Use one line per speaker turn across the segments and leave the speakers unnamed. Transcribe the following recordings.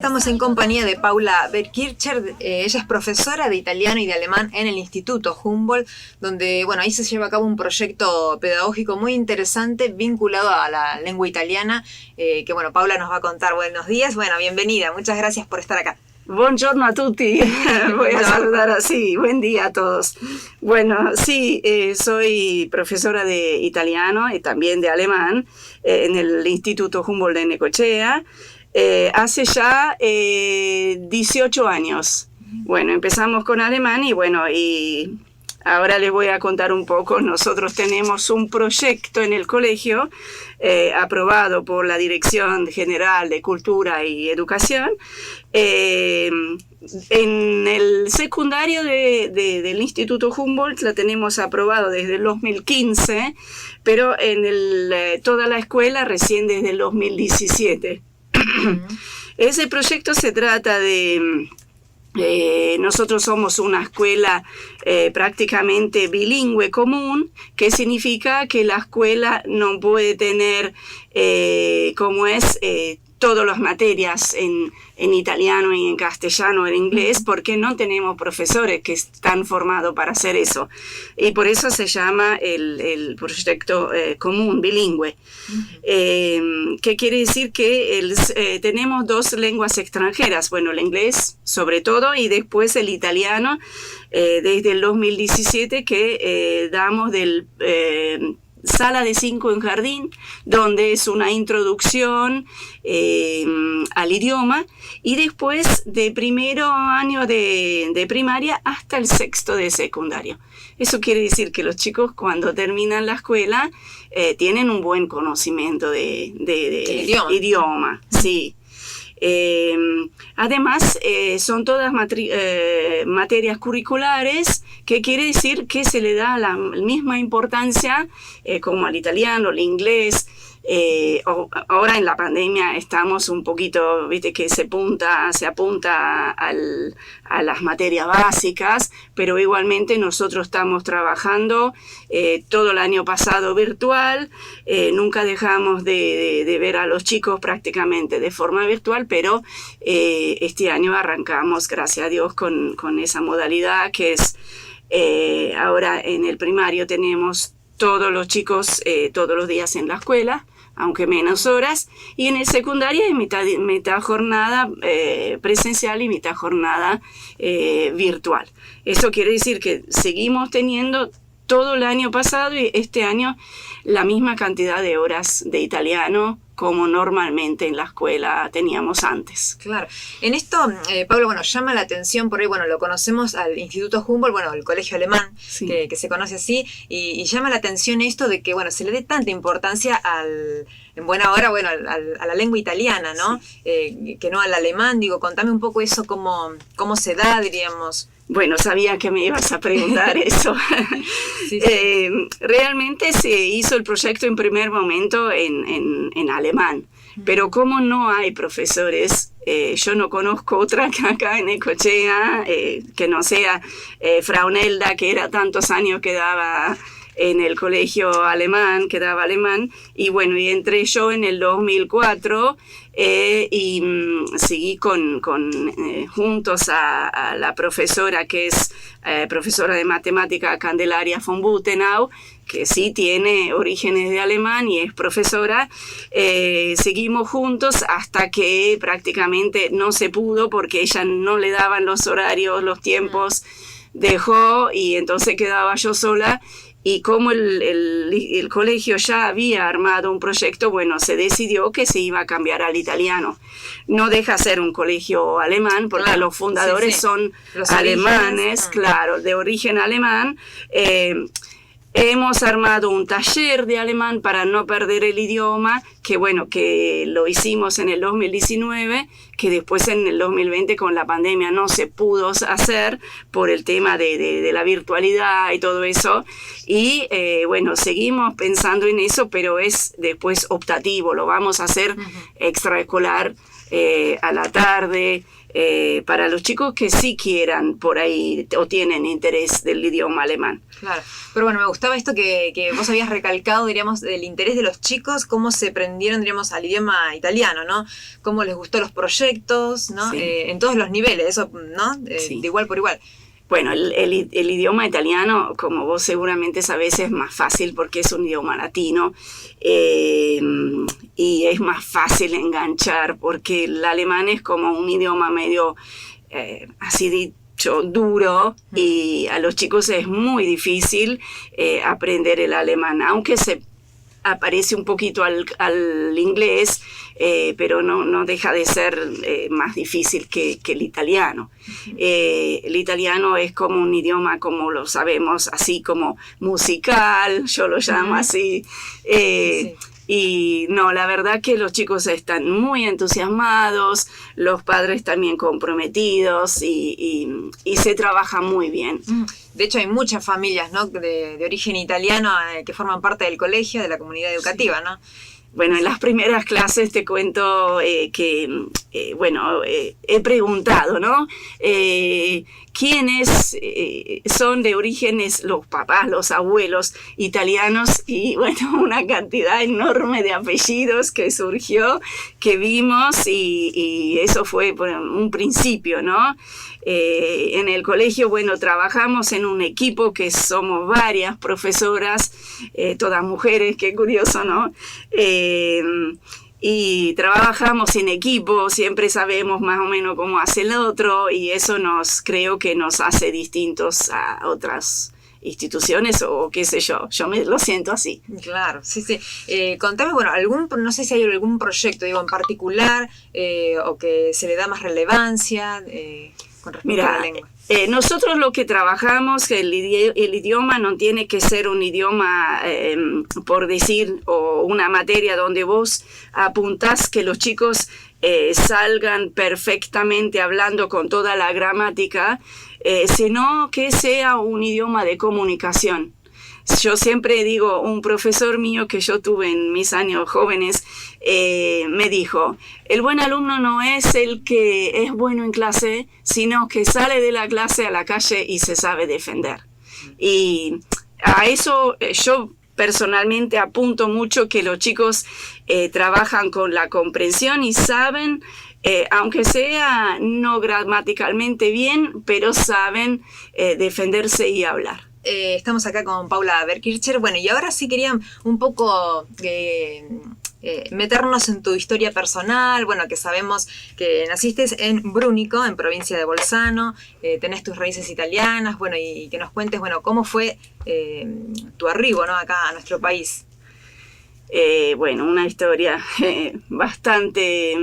Estamos en compañía de Paula Berkircher. Ella es profesora de italiano y de alemán en el Instituto Humboldt, donde ahí se lleva a cabo un proyecto pedagógico muy interesante vinculado a la lengua italiana, que Paula nos va a contar. Buenos días, bienvenida, muchas gracias por estar acá.
Buongiorno a tutti, voy a saludar así, buen día a todos. Sí, soy profesora de italiano y también de alemán en el Instituto Humboldt de Necochea. Hace ya 18 años. Empezamos con alemán y ahora les voy a contar un poco. Nosotros tenemos un proyecto en el colegio aprobado por la Dirección General de Cultura y Educación. En el secundario del Instituto Humboldt la tenemos aprobado desde el 2015, pero en toda la escuela recién desde el 2017. Ese proyecto se trata de... nosotros somos una escuela prácticamente bilingüe común, que significa que la escuela no puede tener todas las materias en italiano y en castellano, en inglés, porque no tenemos profesores que están formados para hacer eso. Y por eso se llama el proyecto común bilingüe. ¿Qué quiere decir? Que tenemos dos lenguas extranjeras, el inglés sobre todo, y después el italiano, desde el 2017 que damos del... Sala de 5 en jardín, donde es una introducción al idioma, y después de primero año de primaria hasta el sexto de secundario. Eso quiere decir que los chicos cuando terminan la escuela tienen un buen conocimiento de idioma. Sí. Además, son todas materias curriculares, que quiere decir que se le da la misma importancia como al italiano, al inglés. Ahora en la pandemia estamos un poquito, que se apunta a las materias básicas, pero igualmente nosotros estamos trabajando todo el año pasado virtual. Nunca dejamos de ver a los chicos prácticamente de forma virtual, pero este año arrancamos, gracias a Dios, con esa modalidad que es ahora en el primario tenemos todos los chicos todos los días en la escuela, aunque menos horas, y en el secundario es mitad jornada presencial y mitad jornada virtual. Eso quiere decir que seguimos teniendo todo el año pasado y este año la misma cantidad de horas de italiano como normalmente en la escuela teníamos antes.
Claro. En esto, Pablo, llama la atención, por ahí, lo conocemos al Instituto Humboldt, el colegio alemán, sí, que se conoce así, y llama la atención esto de que, se le dé tanta importancia en buena hora, a la lengua italiana, ¿no? Sí. Que no al alemán. Contame un poco eso, cómo se da, diríamos.
Sabía que me ibas a preguntar eso. Sí. Realmente se hizo el proyecto en primer momento en alemán, pero como no hay profesores, yo no conozco otra que acá en Necochea, que no sea Frau Nelda, que era tantos años que daba en el colegio alemán, que daba alemán, y entré yo en el 2004 y seguí juntos a la profesora que es profesora de matemática, Candelaria von Butenau, que sí tiene orígenes de alemán y es profesora. Seguimos juntos hasta que prácticamente no se pudo porque ella no le daban los horarios, los tiempos, dejó y entonces quedaba yo sola. Y como el colegio ya había armado un proyecto, se decidió que se iba a cambiar al italiano. No deja ser un colegio alemán, porque claro, los fundadores son los alemanes, claro, de origen alemán. Hemos armado un taller de alemán para no perder el idioma, que lo hicimos en el 2019, que después en el 2020 con la pandemia no se pudo hacer por el tema de la virtualidad y todo eso. Y seguimos pensando en eso, pero es después optativo, lo vamos a hacer extraescolar a la tarde, para los chicos que sí quieran por ahí o tienen interés del idioma alemán.
Claro, pero bueno, me gustaba esto que vos habías recalcado, diríamos, del interés de los chicos, cómo se prendieron, diríamos, al idioma italiano, ¿no? Cómo les gustó los proyectos, ¿no? Sí. En todos los niveles, eso, ¿no? Sí. De igual por igual.
Bueno, el idioma italiano, como vos seguramente sabés, es más fácil porque es un idioma latino y es más fácil enganchar porque el alemán es como un idioma medio así dicho duro y a los chicos es muy difícil aprender el alemán, aunque se aparece un poquito al inglés, pero no deja de ser más difícil que el italiano. El italiano es como un idioma, como lo sabemos, así como musical, yo lo llamo así. Sí. Y no, la verdad que los chicos están muy entusiasmados, los padres también comprometidos y se trabaja muy bien.
De hecho, hay muchas familias, ¿no? de origen italiano que forman parte del colegio, de la comunidad educativa, ¿no?
Bueno, en las primeras clases te cuento que, he preguntado, ¿no? ¿Quiénes son de orígenes los papás, los abuelos italianos? Y bueno, una cantidad enorme de apellidos que surgió, que vimos y eso fue por un principio, ¿no? En el colegio, bueno, trabajamos en un equipo que somos varias profesoras, todas mujeres, qué curioso, ¿no? Y trabajamos en equipo, siempre sabemos más o menos cómo hace el otro y eso creo que nos hace distintos a otras instituciones o qué sé yo lo siento así.
Claro, sí. Contame, bueno, no sé si hay algún proyecto, digo, en particular o que se le da más relevancia con respecto a la lengua.
Nosotros lo que trabajamos, el idioma no tiene que ser un idioma, por decir, o una materia donde vos apuntás que los chicos salgan perfectamente hablando con toda la gramática, sino que sea un idioma de comunicación. Yo siempre digo, un profesor mío que yo tuve en mis años jóvenes me dijo, el buen alumno no es el que es bueno en clase, sino que sale de la clase a la calle y se sabe defender. Y a eso yo personalmente apunto mucho que los chicos trabajan con la comprensión y saben, aunque sea no gramaticalmente bien, pero saben defenderse y hablar.
Estamos acá con Paula Berkircher. Bueno, y ahora sí quería un poco meternos en tu historia personal. Bueno, que sabemos que naciste en Brúnico, en provincia de Bolzano, tenés tus raíces italianas, bueno, y que nos cuentes, bueno, cómo fue tu arribo, ¿no? Acá a nuestro país.
Bueno, una historia bastante...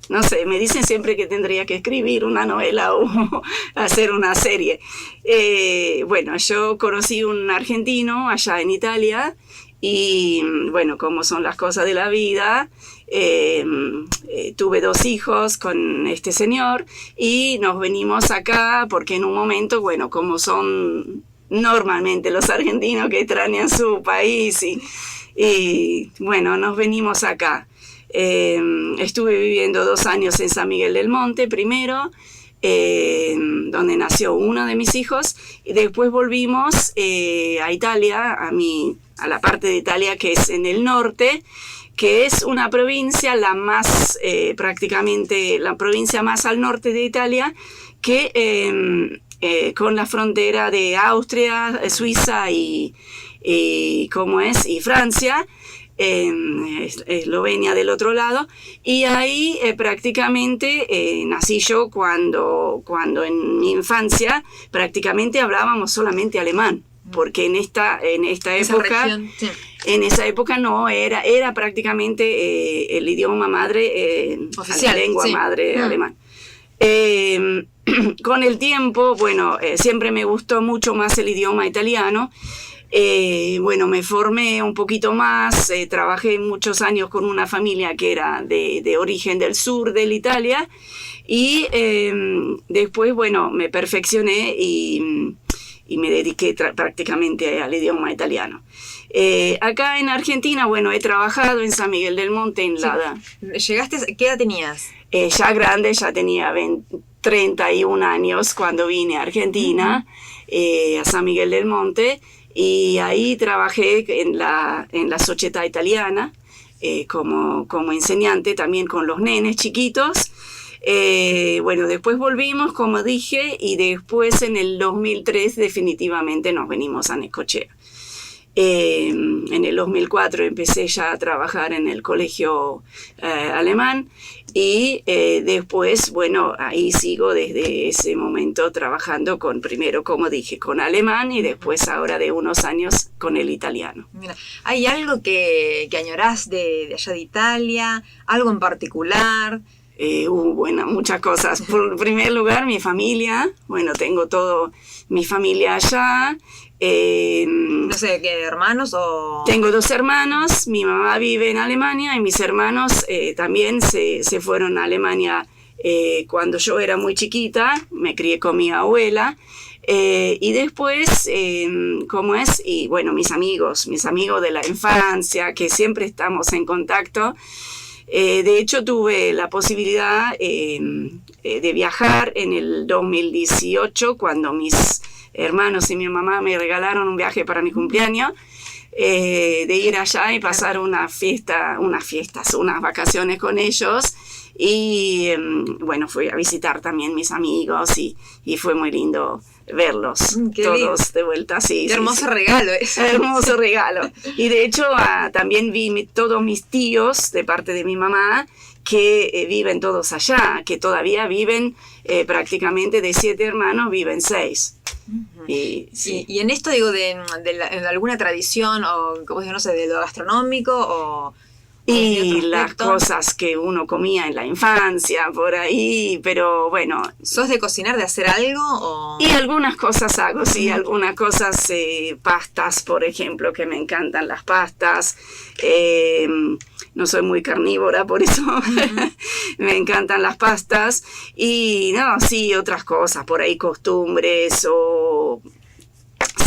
No sé, me dicen siempre que tendría que escribir una novela o hacer una serie. Bueno, yo conocí un argentino allá en Italia y, bueno, como son las cosas de la vida, tuve 2 hijos con este señor y nos venimos acá porque en un momento, bueno, como son normalmente los argentinos que extrañan su país y bueno, nos venimos acá. Estuve viviendo 2 años en San Miguel del Monte primero, donde nació uno de mis hijos, y después volvimos a Italia, a la parte de Italia que es en el norte, que es una provincia prácticamente la provincia más al norte de Italia, que con la frontera de Austria, Suiza y Francia, Eslovenia del otro lado, y ahí prácticamente nací yo cuando en mi infancia prácticamente hablábamos solamente alemán, porque en esta época región, sí. En esa época no era prácticamente el idioma madre oficial, la lengua madre alemán. Con el tiempo, bueno, siempre me gustó mucho más el idioma italiano. Bueno, me formé un poquito más, trabajé muchos años con una familia que era de origen del sur de Italia y después, bueno, me perfeccioné y me dediqué prácticamente al idioma italiano. Acá en Argentina, bueno, he trabajado en San Miguel del Monte, ¿Llegaste? ¿Qué edad tenías? Ya grande, ya tenía 31 años cuando vine a Argentina, a San Miguel del Monte, y ahí trabajé en la Società Italiana como enseñante también con los nenes chiquitos. Bueno, después volvimos, como dije, y después en el 2003 definitivamente nos venimos a Necochea. En el 2004 empecé ya a trabajar en el colegio alemán y después, bueno, ahí sigo desde ese momento trabajando primero, como dije, con alemán y después ahora de unos años con el italiano.
Mira, ¿hay algo que añorás de allá de Italia? ¿Algo en particular?
Bueno, muchas cosas. Por primer lugar, mi familia. Bueno, tengo todo mi familia allá.
No sé, ¿qué hermanos o...?
Tengo 2 hermanos, mi mamá vive en Alemania y mis hermanos también se fueron a Alemania cuando yo era muy chiquita, me crié con mi abuela. Y después, ¿cómo es? Y bueno, mis amigos de la infancia, que siempre estamos en contacto. De hecho, tuve la posibilidad de viajar en el 2018 cuando mis hermanos y mi mamá me regalaron un viaje para mi cumpleaños, de ir allá y pasar unas vacaciones con ellos. Y bueno, fui a visitar también mis amigos y fue muy lindo verlos todos lindo. De vuelta. Sí,
qué hermoso regalo eso.
Hermoso regalo. Y de hecho también vi todos mis tíos de parte de mi mamá que viven todos allá, que todavía viven prácticamente de 7 hermanos, viven 6.
Uh-huh. Y en esto digo de alguna tradición o como digo, no sé, de lo gastronómico o
y las cosas que uno comía en la infancia por ahí, pero bueno.
¿Sos de cocinar, de hacer algo? O...
Y algunas cosas hago, sí, algunas cosas, pastas, por ejemplo, que me encantan las pastas. No soy muy carnívora, por eso me encantan las pastas. Y no, sí, otras cosas, por ahí costumbres o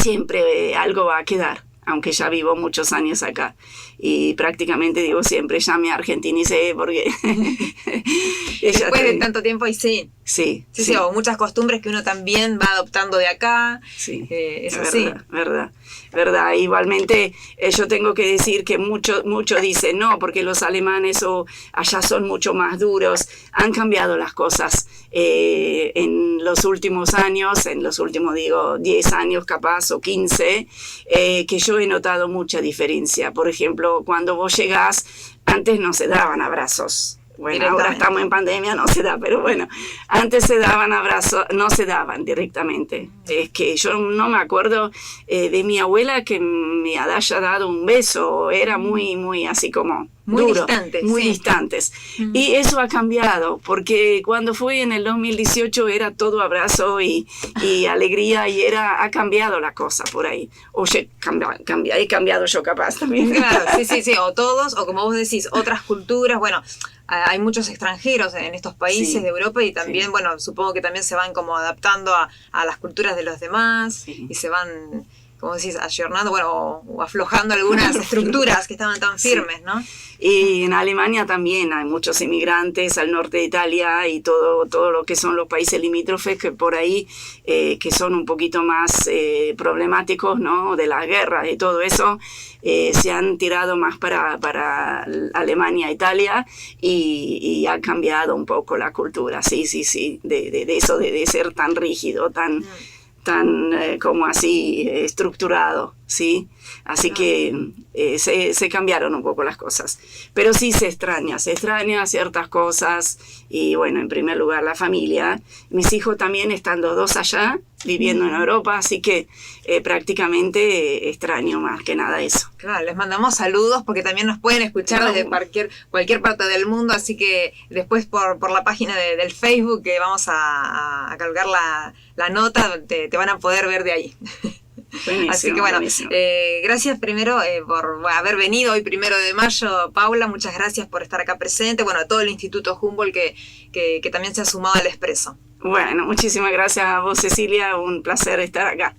siempre algo va a quedar, aunque ya vivo muchos años acá. Y prácticamente digo siempre, ya me argentinicé porque...
Después de tanto tiempo y sí.
Sí,
o muchas costumbres que uno también va adoptando de acá.
Sí,
eso
verdad. Igualmente yo tengo que decir que mucho dicen, no, porque los alemanes allá son mucho más duros. Han cambiado las cosas en los últimos años, digo 10 años capaz o 15, que yo he notado mucha diferencia. Por ejemplo, cuando vos llegás, antes no se daban abrazos. Bueno, ahora estamos en pandemia, no se da, pero bueno, antes se daban abrazos, no se daban directamente. Es que yo no me acuerdo de mi abuela que me haya dado un beso, era muy así como
muy
duro,
distantes.
Muy distantes. Y eso ha cambiado, porque cuando fui en el 2018 era todo abrazo y alegría y ha cambiado la cosa por ahí. Oye, he cambiado yo capaz también.
Claro, sí, o todos, o como vos decís, otras culturas, bueno... Hay muchos extranjeros en estos países de Europa y también, bueno, supongo que también se van como adaptando a las culturas de los demás y se van, como decís, ayornando, bueno, o aflojando algunas estructuras que estaban tan firmes, ¿no?
Y en Alemania también hay muchos inmigrantes al norte de Italia y todo lo que son los países limítrofes que por ahí, que son un poquito más problemáticos, ¿no? De las guerras y todo eso, se han tirado más para Alemania, Italia y ha cambiado un poco la cultura, sí, de eso, de ser tan rígido, tan como así estructurado, ¿sí? Así que se cambiaron un poco las cosas. Pero sí se extraña ciertas cosas y bueno, en primer lugar la familia. Mis hijos también están los 2 allá, viviendo en Europa, así que prácticamente extraño más que nada eso.
Claro, les mandamos saludos porque también nos pueden escuchar desde cualquier parte del mundo, así que después por la página del Facebook que vamos a colgar la nota, te van a poder ver de ahí.
Buenísimo,
así que bueno, gracias primero por haber venido hoy 1 de mayo, Paula, muchas gracias por estar acá presente, bueno, a todo el Instituto Humboldt que también se ha sumado al Expreso.
Bueno, muchísimas gracias a vos, Cecilia, un placer estar acá.